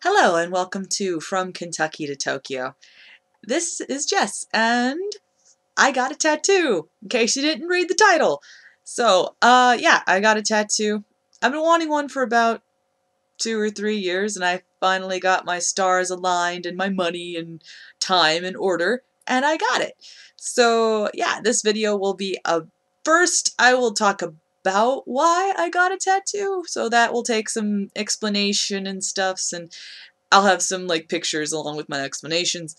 Hello and welcome to From Kentucky to Tokyo. This is Jess and I got a tattoo, in case you didn't read the title. Yeah, I got a tattoo. I've been wanting one for about 2 or 3 years and I finally got my stars aligned and my money and time in order and I got it. So yeah, this video will be first I will talk about why I got a tattoo. So that will take some explanation and stuffs, and I'll have some like pictures along with my explanations.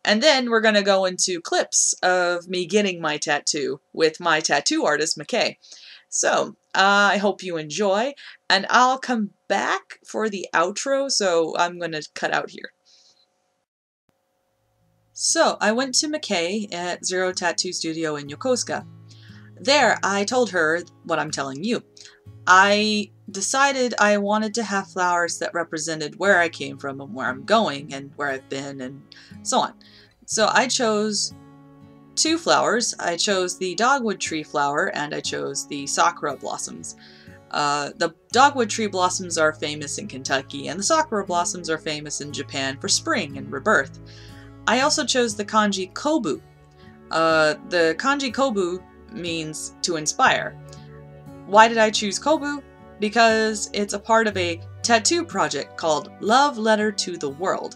And then we're going to go into clips of me getting my tattoo with my tattoo artist, McKay. So, I hope you enjoy, and I'll come back for the outro, so I'm going to cut out here. So, I went to McKay at Zero Tattoo Studio in Yokosuka. There, I told her what I'm telling you. I decided I wanted to have flowers that represented where I came from and where I'm going and where I've been and so on. So I chose 2 flowers. I chose the dogwood tree flower and I chose the sakura blossoms. The dogwood tree blossoms are famous in Kentucky and the sakura blossoms are famous in Japan for spring and rebirth. I also chose the kanji kobu. The kanji kobu means to inspire. Why did I choose kobu? Because it's a part of a tattoo project called Love Letter to the World.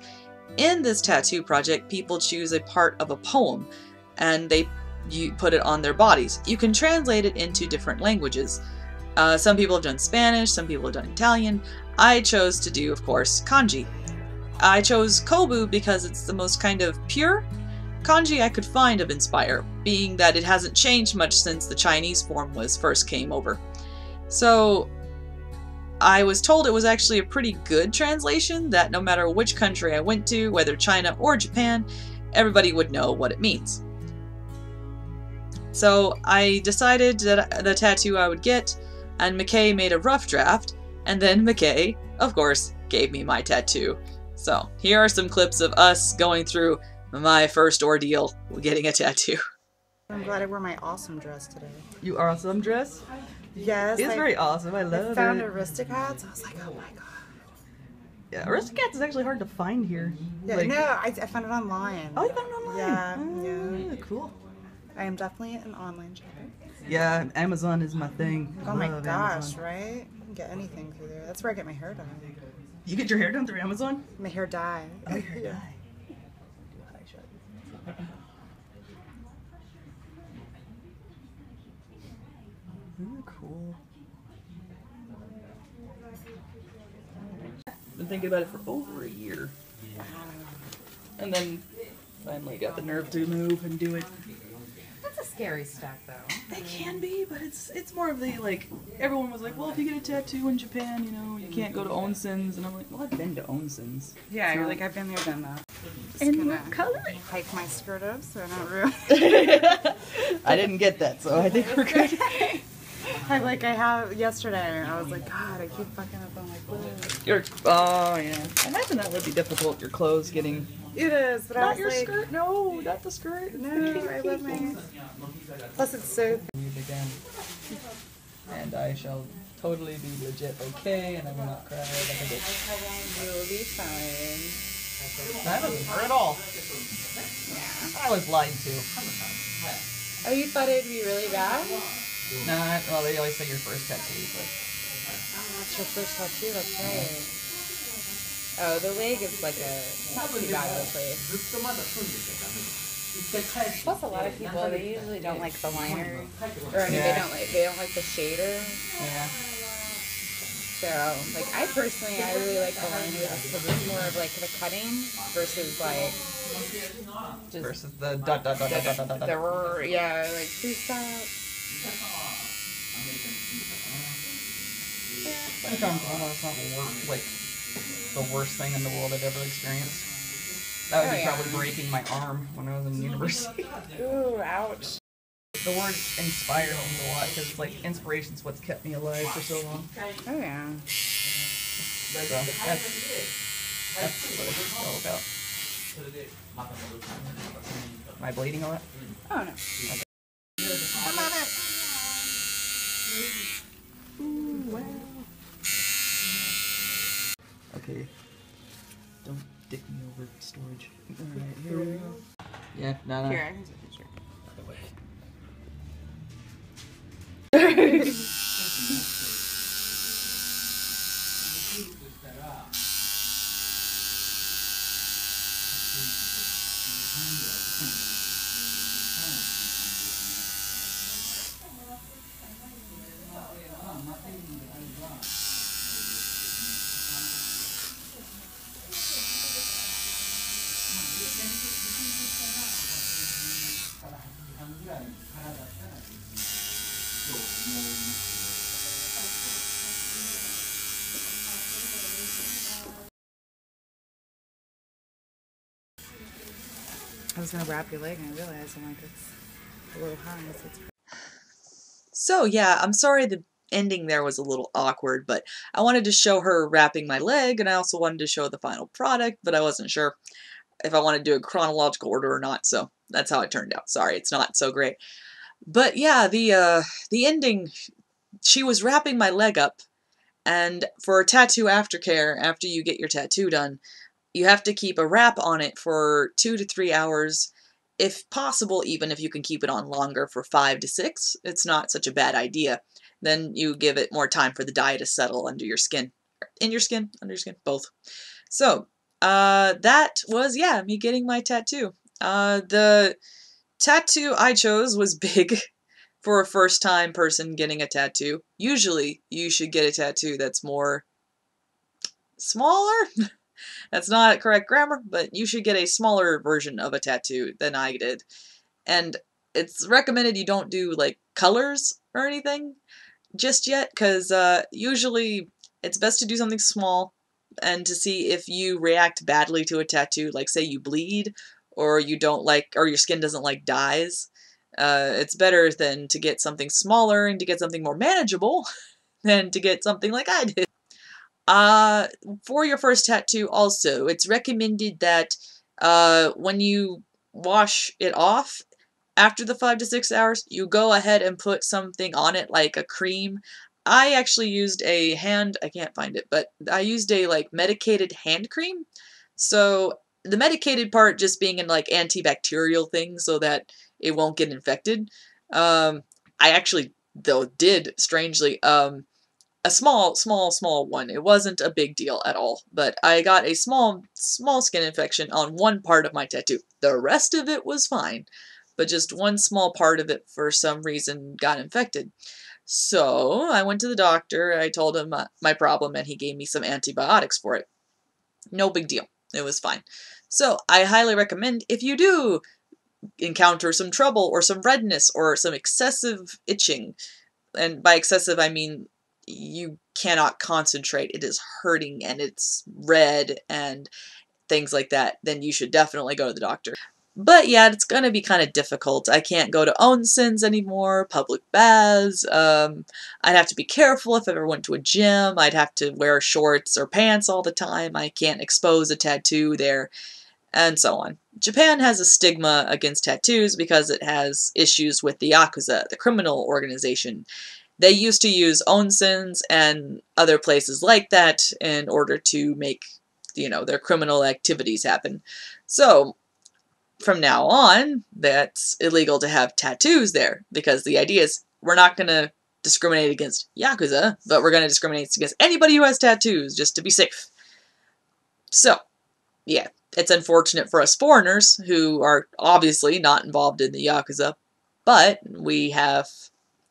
In this tattoo project, people choose a part of a poem and you put it on their bodies. You can translate it into different languages. Some people have done Spanish, some people have done Italian. I chose to do, of course, kanji. I chose kobu because it's the most kind of pure kanji I could find of inspire, being that it hasn't changed much since the Chinese form first came over. So I was told it was actually a pretty good translation, that no matter which country I went to, whether China or Japan, everybody would know what it means. So I decided that the tattoo I would get, and McKay made a rough draft, and then McKay, of course, gave me my tattoo. So here are some clips of us going through my first ordeal getting a tattoo. I'm glad I wore my awesome dress today. You awesome dress? Yes. It's very awesome. I love it. I found Aristocats. I was like, oh my god. Yeah, Aristocats is actually hard to find here. Yeah, like, no, I found it online. Oh, you found it online? Yeah, yeah. Cool. I am definitely an online shopper. Yeah, Amazon is my thing. Oh my gosh, Amazon. Right? You can get anything through there. That's where I get my hair done. You get your hair done through Amazon? My hair dye. Oh, your hair dye. Cool. Been thinking about it for over a year. And then finally got the nerve to move and do it. That's a scary stack though. They can be, but it's more of the, like, everyone was like, well, if you get a tattoo in Japan, you know, you can't go to onsens. And I'm like, well, I've been to onsens. Yeah, you're like, I've been there, done that. And what color? Hike my skirt up so I don't ruin. I didn't get that, so I think we're good. I have yesterday. I was like, God, I keep fucking up on my clothes. Oh yeah. I imagine that would be difficult. Your clothes getting. It is, but not I was your like, skirt. No, not the skirt. No, I love my. Plus, it's so. Again. And I shall totally be legit okay, and I will not cry. You will be fine. That wasn't her at all. Yeah. I was lied to. Oh, you thought it would be really bad? Nah, well, they always say your first tattoo, but... That's your first tattoo, that's right. Oh, the leg is like not too bad of a place. Plus, a lot of people, they usually don't like the liner. Or, I mean, they don't like the shader. Yeah. So, like, I really like the liner because it's more of, like, the cutting versus, like... Just versus the dot dot dot dot dot dot dot. Yeah, like, freestyle. Sometimes it's not like the worst thing in the world I've ever experienced. That would be probably breaking my arm when I was in university. Ooh, ouch. The word inspire means a lot because like inspiration's what's kept me alive for so long. Oh yeah. So that's what it's all about. Am I bleeding a lot? Oh no. Okay. I love it. Ooh, wow. Okay. Don't dick me over storage. Alright, here we go. Yeah, no. Here, I can take a picture. By the way. I was gonna wrap your leg and I realized I'm like, it's a little high. So yeah, I'm sorry the ending there was a little awkward, but I wanted to show her wrapping my leg, and I also wanted to show the final product, but I wasn't sure if I wanted to do a chronological order or not, so that's how it turned out. Sorry, it's not so great. But yeah, the ending, she was wrapping my leg up, and for tattoo aftercare, after you get your tattoo done, you have to keep a wrap on it for 2 to 3 hours, if possible, even if you can keep it on longer for 5 to 6. It's not such a bad idea. Then you give it more time for the dye to settle under your skin. In your skin? Under your skin? Both. So, that was, yeah, me getting my tattoo. The tattoo I chose was big for a first-time person getting a tattoo. Usually, you should get a tattoo that's more smaller? That's not correct grammar, but you should get a smaller version of a tattoo than I did. And it's recommended you don't do, like, colors or anything just yet, because usually it's best to do something small and to see if you react badly to a tattoo, like say you bleed, or you don't like, or your skin doesn't like dyes. It's better than to get something smaller and to get something more manageable than to get something like I did. For your first tattoo also, it's recommended that when you wash it off after the 5 to 6 hours, you go ahead and put something on it like a cream. I actually used a I can't find it, but I used a like medicated hand cream. So the medicated part just being in like antibacterial thing so that it won't get infected. I actually though did strangely a small one. It wasn't a big deal at all, but I got a small skin infection on one part of my tattoo. The rest of it was fine, but just one small part of it for some reason got infected. So I went to the doctor, I told him my problem, and he gave me some antibiotics for it. No big deal. It was fine. So I highly recommend, if you do encounter some trouble or some redness or some excessive itching, and by excessive I mean you cannot concentrate, it is hurting and it's red and things like that, then you should definitely go to the doctor. But yeah, it's going to be kind of difficult. I can't go to onsens anymore, public baths. I'd have to be careful if I ever went to a gym. I'd have to wear shorts or pants all the time. I can't expose a tattoo there, and so on. Japan has a stigma against tattoos because it has issues with the Yakuza, the criminal organization. They used to use onsens and other places like that in order to make, you know, their criminal activities happen. So from now on, that's illegal to have tattoos there, because the idea is we're not going to discriminate against Yakuza, but we're going to discriminate against anybody who has tattoos, just to be safe. So, yeah, it's unfortunate for us foreigners, who are obviously not involved in the Yakuza, but we have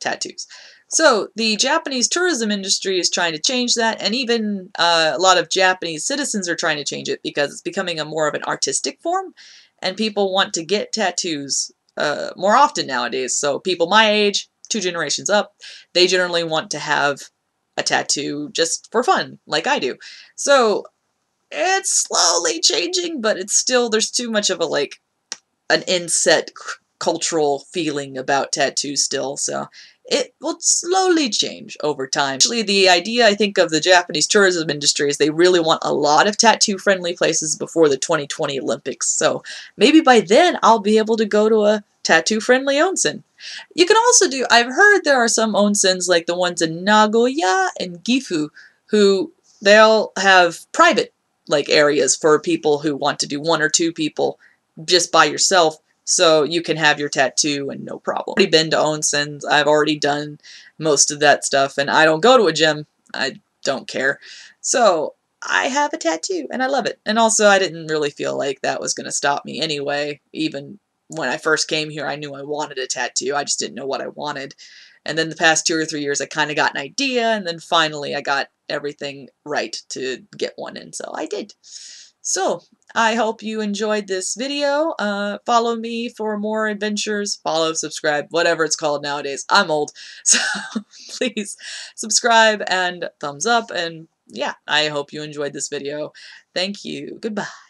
tattoos. So, the Japanese tourism industry is trying to change that, and even a lot of Japanese citizens are trying to change it, because it's becoming a more of an artistic form, and people want to get tattoos more often nowadays. So people my age, 2 generations up, they generally want to have a tattoo just for fun, like I do. So it's slowly changing, but it's still, there's too much of a, like, an inset cultural feeling about tattoos still, so it will slowly change over time. Actually, the idea, I think, of the Japanese tourism industry is they really want a lot of tattoo-friendly places before the 2020 Olympics, so maybe by then I'll be able to go to a tattoo-friendly onsen. You can also do, I've heard there are some onsens, like the ones in Nagoya and Gifu, who they'll have private like areas for people who want to do 1 or 2 people just by yourself, so you can have your tattoo and no problem. I've already been to onsens. I've already done most of that stuff, and I don't go to a gym. I don't care. So I have a tattoo, and I love it. And also, I didn't really feel like that was going to stop me anyway. Even when I first came here, I knew I wanted a tattoo. I just didn't know what I wanted. And then the past 2 or 3 years, I kind of got an idea, and then finally I got everything right to get one, and so I did. So, I hope you enjoyed this video. Follow me for more adventures. Follow, subscribe, whatever it's called nowadays. I'm old, so please subscribe and thumbs up, and yeah, I hope you enjoyed this video. Thank you. Goodbye.